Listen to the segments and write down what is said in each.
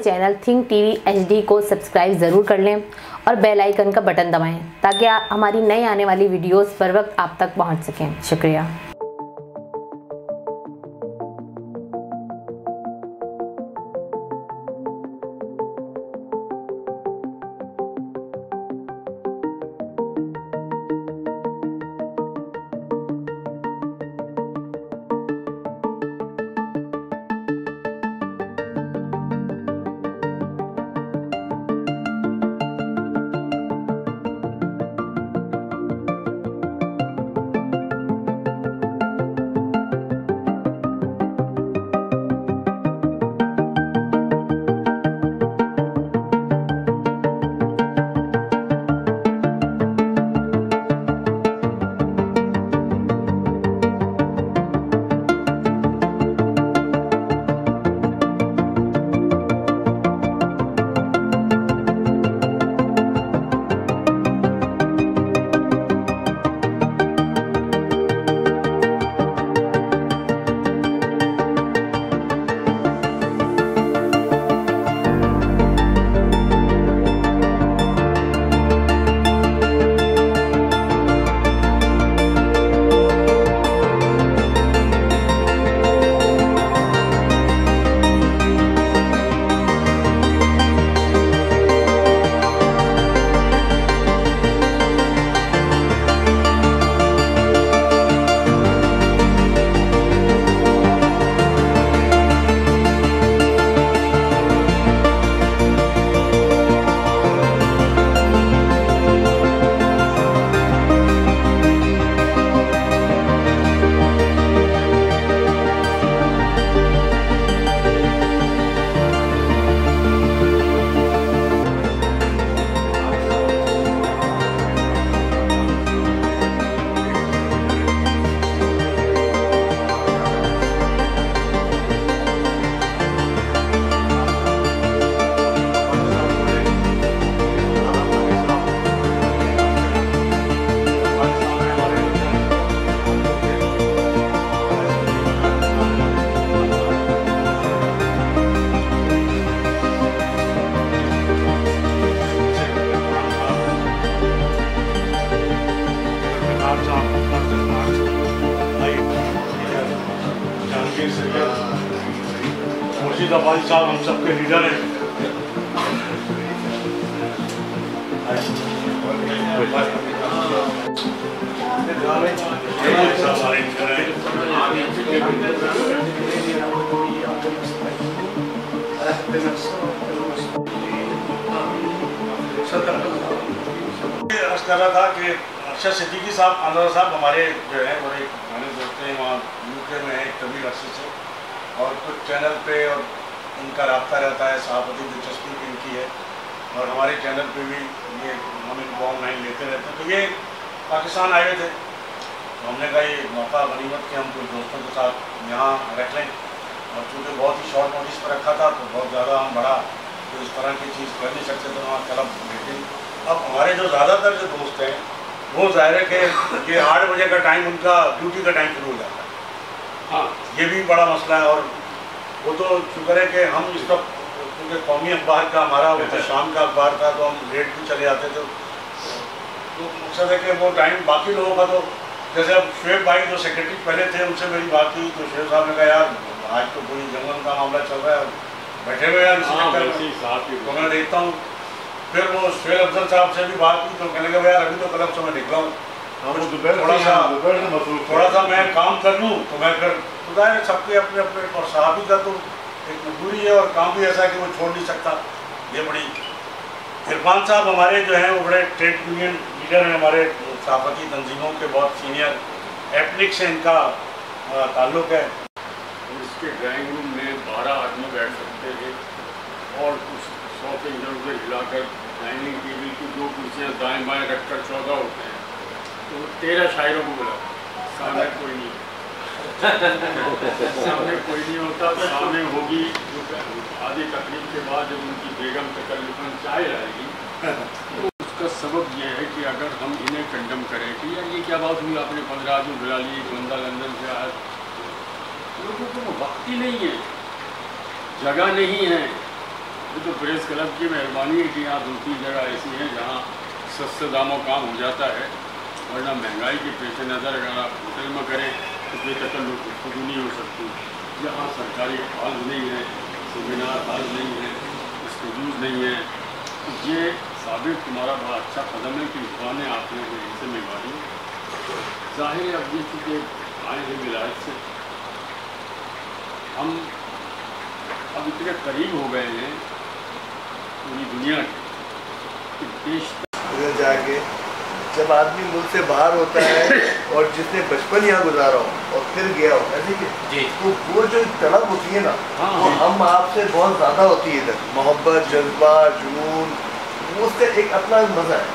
Channel think TV HD को subscribe ज़रूर कर लें और बेल आइकन का बटन दबाएं ताकि हमारी नई आने वाली वीडियोस बर वक्त आप तक पहुंच सकें। शुक्रिया। मुर्शिदाबाद साहब हम सबके लीडर हैं। कर रहा था कि अरशद सिद्दीकी साहब अनवर साहब हमारे जो है बड़े हमारे दोस्त हैं, वहाँ UK में है कभी अरसे से, और कुछ चैनल पे और उनका रब्ता रहता है, सहाफती दिलचस्पी भी इनकी है और हमारे चैनल पे भी ये हम इनको ऑनलाइन लेते रहते हैं। तो ये पाकिस्तान आए हुए थे, तो हमने कहा ये मौका गनीमत के हम कुछ दोस्तों के साथ यहाँ रख लें, और चूँकि बहुत ही शॉर्ट नोटिस पर रखा था तो बहुत ज़्यादा हम बड़ा तो इस तरह की चीज़ कर नहीं सकते थे वहाँ क्लब। लेकिन अब हमारे जो ज़्यादातर जो दोस्त हैं वो ज़ाहिर है कि ये 8 बजे का टाइम उनका ड्यूटी का टाइम शुरू हो जाता है। हाँ, ये भी बड़ा मसला है। और वो तो शुक्र है कि हम इस वक्त क्योंकि कौमी अखबार का हमारा वो तो शाम का अखबार था तो हम लेट भी चले जाते थे। तो मकसद है कि वो टाइम बाकी लोगों का तो जैसे अब शुएब भाई जो सेक्रेटरी पहले थे उनसे मेरी बात हुई तो शुएब साहब ने कहा यार आज तो कोई जंगल का मामला चल रहा है, बैठे हुए यार इसी चक्कर तो मैं देखता हूँ। फिर वो शुएब अफजल साहब से भी बात की तो कहने लगा यार अभी तो क्लब से मैं निकला हूँ, थोड़ा सा मैं काम कर लूँ तो मैं फिर खुदा है सबके अपने अपने, और साहबी का तो एक मजबूरी है और काम भी ऐसा है कि वो छोड़ नहीं सकता। ये बड़ी इरफान साहब हमारे जो हैं वो बड़े ट्रेड यूनियन लीडर हैं, हमारे सहाफती तंजीमों के बहुत सीनियर, एपनिक से इनका ताल्लुक़ है। इसके ड्राइंग रूम में 12 आदमी बैठ सकते थे और कुछ 100 के इधर उधर हिलाकर डाइनिंग टेबल की 2 कुर्सियाँ दाएँ बाएँ रखकर 14 होते हैं। तो 13 शायरों को बुला, सामने कोई नहीं सामने कोई नहीं होता। सामने होगी आधी तकरीब के बाद जब उनकी बेगम तकरीबन चाय आएगी तो उसका सबब यह है कि अगर हम इन्हें कंडम करें कि यार ये क्या बात हुई आपने 15 आदमी बुला लिए, एक बंदा लंदन से आया, लोगों को वक्त ही नहीं है, जगह नहीं है, ये तो प्रेस क्लब की मेहरबानी है कि यहाँ 2-3 जगह ऐसी हैं जहाँ सस्ते दामों काम हो जाता है, वरना महंगाई के पेश नज़र अगर आप होटल में करें तो बेतकल्लुफ़ गुफ्तगू नहीं हो सकती। यहाँ सरकारी हॉल नहीं है, सेमिनार हॉल नहीं है, स्टूडियोज नहीं है। तो ये साबित तुम्हारा बड़ा अच्छा कदम है कि दुकानें आपने इससे मंगवाई। ज़ाहिर है अब ये चीज़ें आए हैं विलायत से, हम अब इतने करीब हो गए हैं पूरी दुनिया के देश उधर जाके जब आदमी मुल्क से बाहर होता है और जिसने बचपन यहाँ गुजारा हो और फिर गया हो, ऐसे कि तो वो जो तड़प होती है ना, वो हम आपसे बहुत ज़्यादा होती है इधर, मोहब्बत, जज्बा, जुनून, वो उसका एक अपना मज़ा है।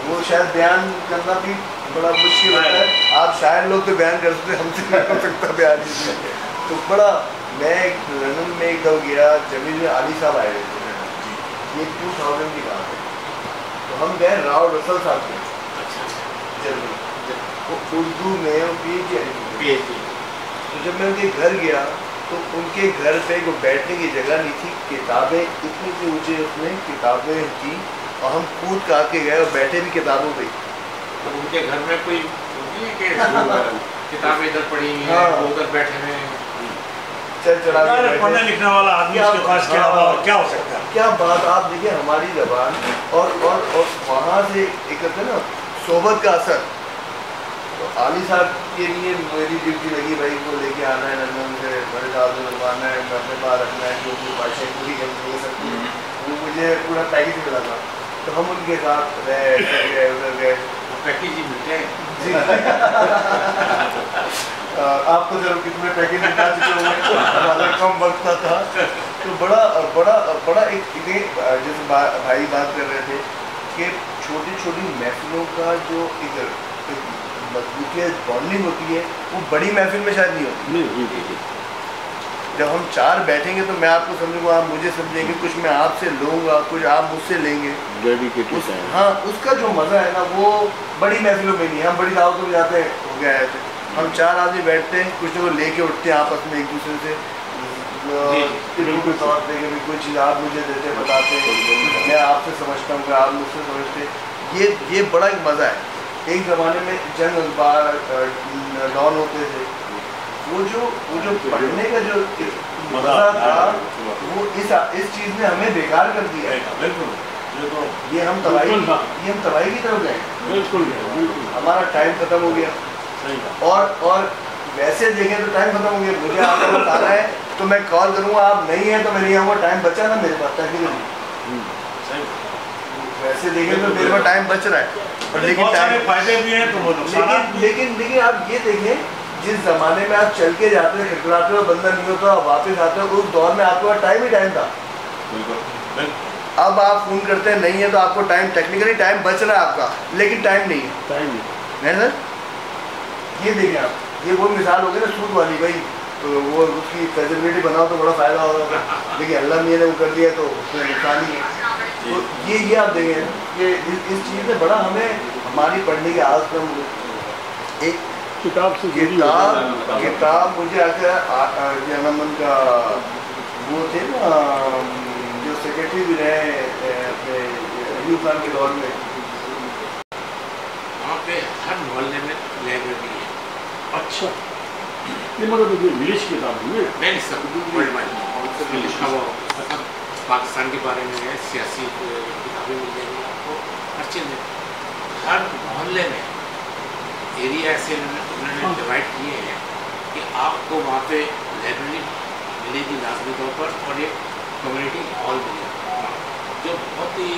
वो शायद बयान करना भी बड़ा मुश्किल होता है। आप शायद लोग तो बयान कर सकते, हमसे नहीं हो सकता बयान। तो बड़ा मैं लंदन में एक दफ़ा गया, जमीन में अली साहब आए थे, ये 2000 की बात है। तो हम गए राव रसल साहब के, जर्मनी, वो उर्दू में PhD। तो जब मैं उनके घर गया तो उनके घर पे वो बैठने की जगह नहीं थी, किताबें इतनी सी ऊँचे उसमें किताबें थी और हम कूद का के गए और बैठे भी किताबों पे। तो उनके घर में कोई किताबें इधर पड़ी हुई हैं, उधर बैठे हुए हैं, पढ़ने लिखने वाला आदमी उसके पास क्या हो सकता है? क्या बात। आप देखिए हमारी ज़बान और वहाँ से एक कहते हैं ना सोबत का असर। तो आली साहब के लिए मेरी ड्यूटी लगी, भाई को लेके आना है लंदन से, बड़े साहब से बनवाना है, अपने पास रखना है, जो भी बादशाह पूरी करनी है सकती है, वो मुझे पूरा पैकेज मिला था। तो हम उनके साथ रहे, उधर गए, पैकेज ही मिलते हैं जी। आप तो जरूर कितने पैकेज निकाल चुके होंगे, हमारा कम वक्त था। तो बड़ा बड़ा बड़ा एक जैसे भाई बात कर रहे थे कि छोटी छोटी महफिलों का जो एक मजबूती बॉन्डिंग होती है, वो बड़ी महफिल में शायद नहीं होती। जब हम 4 बैठेंगे तो मैं आपको समझूंगा, आप मुझे समझेंगे, कुछ मैं आपसे लूँगा, कुछ आप मुझसे लेंगे। हाँ, उसका जो मज़ा है ना वो बड़ी महफिलों में नहीं है। हम बड़ी दावतों में जाते हैं, हो गया है, हम 4 आदमी बैठते हैं, कुछ ना कुछ लेके उठते हैं आपस में एक दूसरे से, तौर पे कि कोई चीज़ आप मुझे देते बताते हैं, मैं आपसे समझता हूँ, आप मुझसे समझते। ये बड़ा एक मज़ा है। एक ज़माने में जंग अखबार डॉन होते थे, वो जो पढ़ने का जो मज़ा था वो इस चीज़ ने हमें बेकार कर दिया है। बिल्कुल, ये हम तबाही की तरफ गए, बिल्कुल हमारा टाइम ख़त्म हो गया। और वैसे देखें तो टाइम खत्म हो गया। मुझे आपको बताना है तो मैं कॉल करूँगा, आप नहीं है तो मैं नहीं आऊँगा, टाइम बचा ना मेरे पास टेक्निकली। वैसे देखें तो मेरे पास टाइम बच रहा है, लेकिन फायदे भी हैं तो वो नुकसान। लेकिन आप ये देखें, जिस ज़माने में आप चल के जाते थे, खिलखिलाते हो, बंदा नहीं होता, आप वापस आते हो, उस दौर में आपके पास टाइम ही टाइम था। अब आप फ़ोन करते हैं, नहीं है तो आपको टाइम, टेक्निकली टाइम बच रहा है आपका, लेकिन टाइम नहीं है सर। ये देखें आप, ये वो मिसाल हो गई ना सूद वाली, भाई तो वो उसकी फैसिलिटी बनाओ तो बड़ा फ़ायदा होगा, लेकिन अल्लाह मियाँ ने वो कर दिया तो उसमें नुकसान ही है। तो ये आप देखें कि इस चीज़ में बड़ा हमें हमारी पढ़ने की आदत कम। एक किताब मुझे क्या नाम उनका वो थे ना जो सेक्रेटरी भी रहे अपने अयूब खान के दौर में, वहाँ पे हर मोहल्ले में लाइब्रेरी है। अच्छा, ये मतलब इंग्लिश किताब नहीं, सब वर्ल्ड वाइड लिखा हुआ मतलब पाकिस्तान के बारे में है, सियासी किताबें मिल जाएंगी आपको, हर चीज़ में। हर मोहल्ले में एरिया ऐसे उन्होंने डिवाइड किए हैं कि आपको वहाँ पे लाइब्रेरी मिलेगी लाजमी तौर पर, और एक कम्युनिटी हॉल मिलेगा जो बहुत ही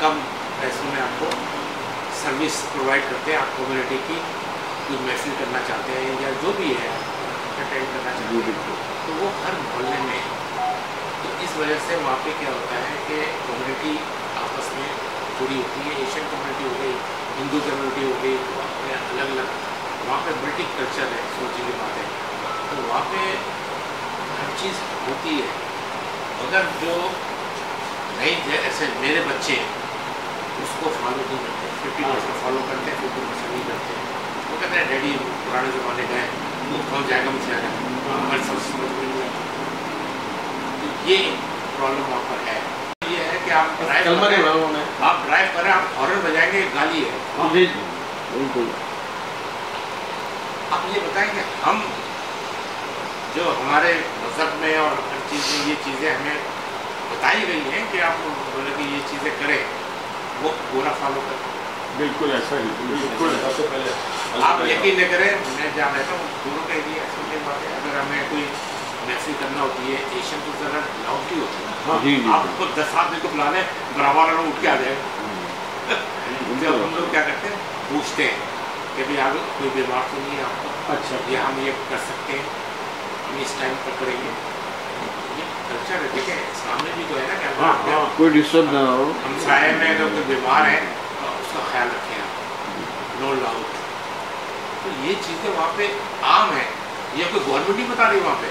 कम पैसों में आपको सर्विस प्रोवाइड करते हैं। आप कम्युनिटी की कोई महफिल करना चाहते हैं या जो भी है अटेंड करना चाहते हैं तो वो हर मोहल्ले में। तो इस वजह से वहाँ पे क्या होता है कि कम्युनिटी आपस में जुड़ी होती है। एशियन कम्युनिटी हो गई, हिंदू कम्युनिटी हो गई, तो अपने अलग अलग वहाँ पे मल्टी कल्चर है, सोचने की बात है। तो वहाँ पे हर चीज़ होती है। अगर जो नहीं ऐसे मेरे बच्चे उसको फॉलो नहीं करते, 50% फॉलो करते हैं, 50% नहीं करते। वो कहते हैं डैडी पुराने ज़माने गए, वो कौन जाएगा मुझे आएगा, हमारे सब समझ में नहीं आता। तो ये प्रॉब्लम वहाँ पर है। ये है कि आप ड्राइव करें, आप हॉर्न बजाएंगे, गाली है। आप ये बताएंगे, हम जो हमारे मज़हब में और हर चीज़ में ये चीज़ें हमें बताई गई हैं कि आप बोले कि ये चीज़ें करें, वो पूरा फॉलो करें। बिल्कुल ऐसा ही, बिल्कुल। सबसे पहले आप यकीन नहीं करें, मैं जहाँ रहता हूँ दूर का एरिया, ऐसी बात है, अगर हमें कोई मैसेज करना होती है, एशियन तो ज़रा लाउडली होती है। हाँ, जी जी। आपको 10 आदमी को बुला लें, बराबर वाला उठ के आ जाएगा। उनसे हम लोग क्या करते हैं, पूछते हैं कि भाई आगे कोई बीमार तो नहीं है आपको, अच्छा, ये हम ये कर सकते हैं, हम इस टाइम पर करेंगे। ये कल्चर है, देखें इस्लाम में भी तो है ना, क्या कोई डिस्टर्ब ना हो। हम साए में अगर कोई बीमार है तो उसका ख्याल रखें आप, नो लाउड। तो ये चीज़ें वहाँ पे आम है, ये कोई गवर्नमेंट ही बता रही है वहाँ पे,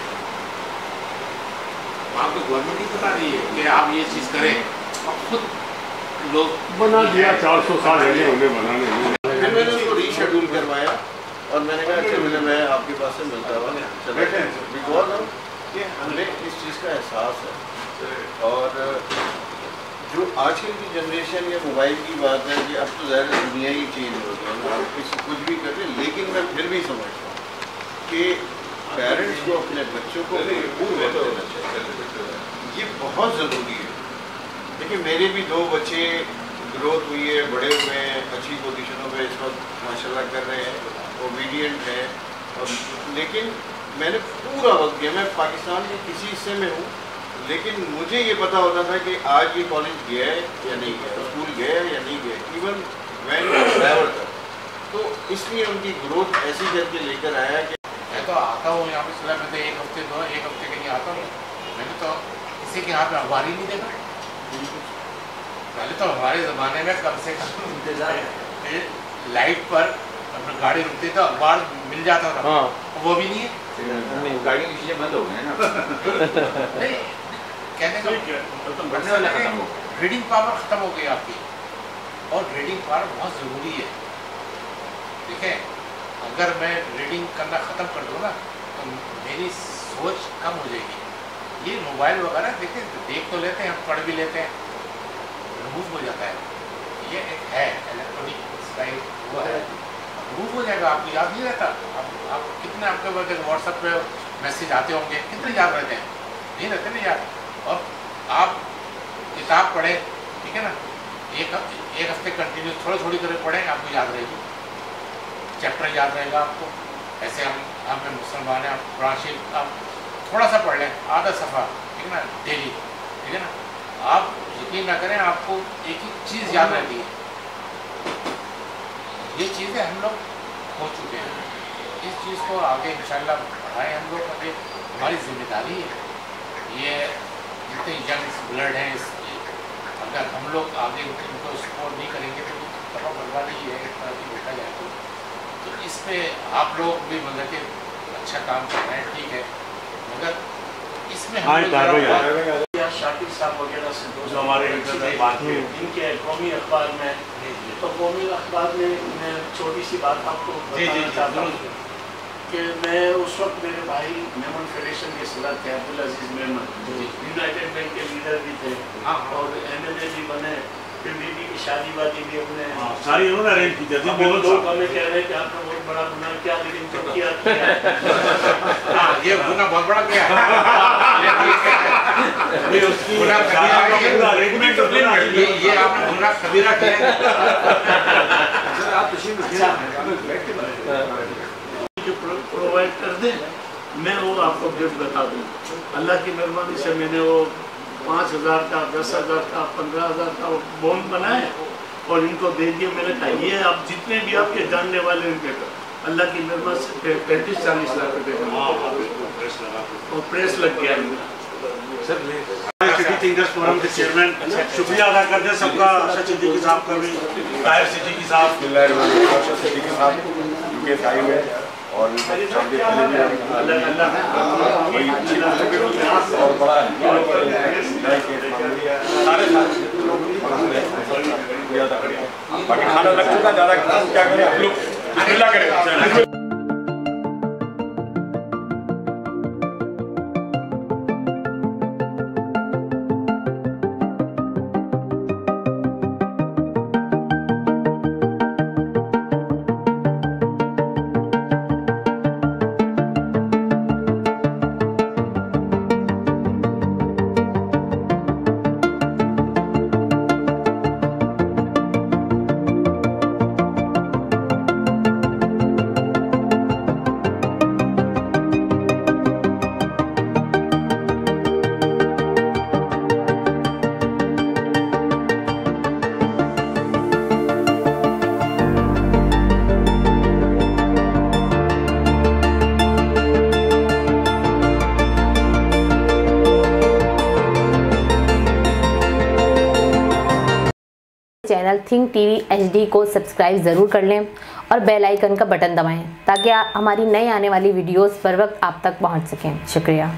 वहाँ पे गवर्नमेंट ही बता रही है कि आप ये चीज़ करें, और खुद लोग बना दिया। 400 साल लगे उन्हें बनाने में। फिर मैंने उसको रीशेड्यूल करवाया और मैंने कहा अच्छा मैं आपके पास से मिलता हुआ बिकॉज कि हमें इस चीज़ का एहसास है। और जो आजकल की जनरेशन या मोबाइल की बात है कि अब तो ज़्यादा दुनिया ही चेंज हो गई है, आप किसी कुछ भी कर रहे हैं, लेकिन मैं फिर भी समझता हूँ कि पेरेंट्स को अपने बच्चों को भरपूर वक्त देना चाहिए, ये बहुत ज़रूरी है। देखिए मेरे भी 2 बच्चे ग्रोथ हुई है, बड़े हुए हैं, अच्छी पोजीशनों पे इस वक्त माशाल्लाह कर रहे हैं, ओबीडियंट हैं, और लेकिन मैंने पूरा वक्त दिया। मैं पाकिस्तान के किसी हिस्से में हूँ, लेकिन मुझे ये पता होता था कि आज ये कॉलेज गया है या नहीं गया, स्कूल गया है या नहीं गया, इवन वैन ड्राइवर तक। तो इसलिए उनकी ग्रोथ ऐसी करके लेकर आया कि मैं तो आता हूँ यहाँ पे सुबह में, तो एक हफ्ते के लिए आता हूँ। मैंने तो किसी के यहाँ पे अखबार ही नहीं देखा। पहले तो हमारे ज़माने में कम से कम लाइट पर अपनी गाड़ी रुकती तो अखबार मिल जाता था। हाँ। वो भी नहीं है, गाड़ियों की चीज़ें बंद हो गई ना। नहीं, कहने का रीडिंग पावर ख़त्म हो गई आपकी, और रीडिंग पावर बहुत ज़रूरी है। देखें, अगर मैं रीडिंग करना ख़त्म कर दूँ ना तो मेरी सोच कम हो जाएगी। ये मोबाइल वगैरह देख तो लेते हैं, हम पढ़ भी लेते हैं, रिमूव हो जाता है। ये एक है इलेक्ट्रॉनिक स्टाइल, वो है, रिमूव हो जाएगा, आपको याद नहीं रहता। आप कितने आपके पास व्हाट्सएप पे मैसेज आते होंगे, कितने याद रहते हैं? नहीं रहते ना याद। और आप किताब पढ़ें, ठीक है ना, एक हफ्ते कंटिन्यू थोड़ी करके पढ़ें, आपको याद रहेगी, चैप्टर याद रहेगा आपको। ऐसे हम मुसलमान हैं, आप कुरान शरीफ आप थोड़ा सा पढ़ लें, आधा सफ़ा, ठीक है ना, डेली, ठीक है ना, आप यकीन ना करें, आपको एक चीज़ याद रहती है। ये चीज़ें हम लोग हो चुके हैं, इस चीज़ को आगे इंशाल्लाह बढ़ाएं हम लोग, अभी हमारी जिम्मेदारी है। ये जितने यंग ब्लड हैं, अगर हम लोग आगे उनको सपोर्ट नहीं करेंगे तो तबाह बर्बादी है एक तरह की देखा जाए तो इस पर आप लोग भी मतलब कि अच्छा काम कर रहे हैं, ठीक है, मगर इसमें शाकिर साहब वगैरह से जो हमारे इनके कौमी अखबार में, तो कौमी अखबार में मैं छोटी सी बात आपको बताना चाहता हूँ कि मैं उस वक्त मेरे भाई मेमन फेडरेशन के सदर थे, अब्दुल अजीज मेमन, यूनाइटेड बैंक के लीडर भी थे और MLA भी बने, फिर बीबी की शादी वादी भी अपने सारी उन्होंने अरेंज की थी। लोग हमें कह रहे हैं कि आपने बहुत बड़ा गुनाह किया, लेकिन जो किया ये गुनाह बहुत बड़ा किया ये आपने गुनाह कबीरा किया। प्रोवाइड कर दें, मैं वो आपको गिफ्ट बता दूँ। अल्लाह की मेहरबानी से मैंने वो 5,000 का, 10,000 का, 15,000 का बॉन्ड बनाए और इनको दे दिए। मैंने कहा ये आप जितने भी आपके जानने वाले उनके अल्लाह की मेहरबानी से 35-40 लाख रुपये का और प्रेस लग गया। सिटी थिंकर्स फोरम के चेयरमैन शुक्रिया अदा करते हैं सबका, अरशद सिद्दीकी साहब का भी, ताहिर सिद्दीकी साहब के टाइम है और बाकी खाना लग चुका, ज़्यादा क्या करें हम लोग, करें। चैनल थिंक टीवी HD को सब्सक्राइब ज़रूर कर लें और बेल आइकन का बटन दबाएं ताकि हमारी नई आने वाली वीडियोस बर वक्त आप तक पहुंच सकें। शुक्रिया।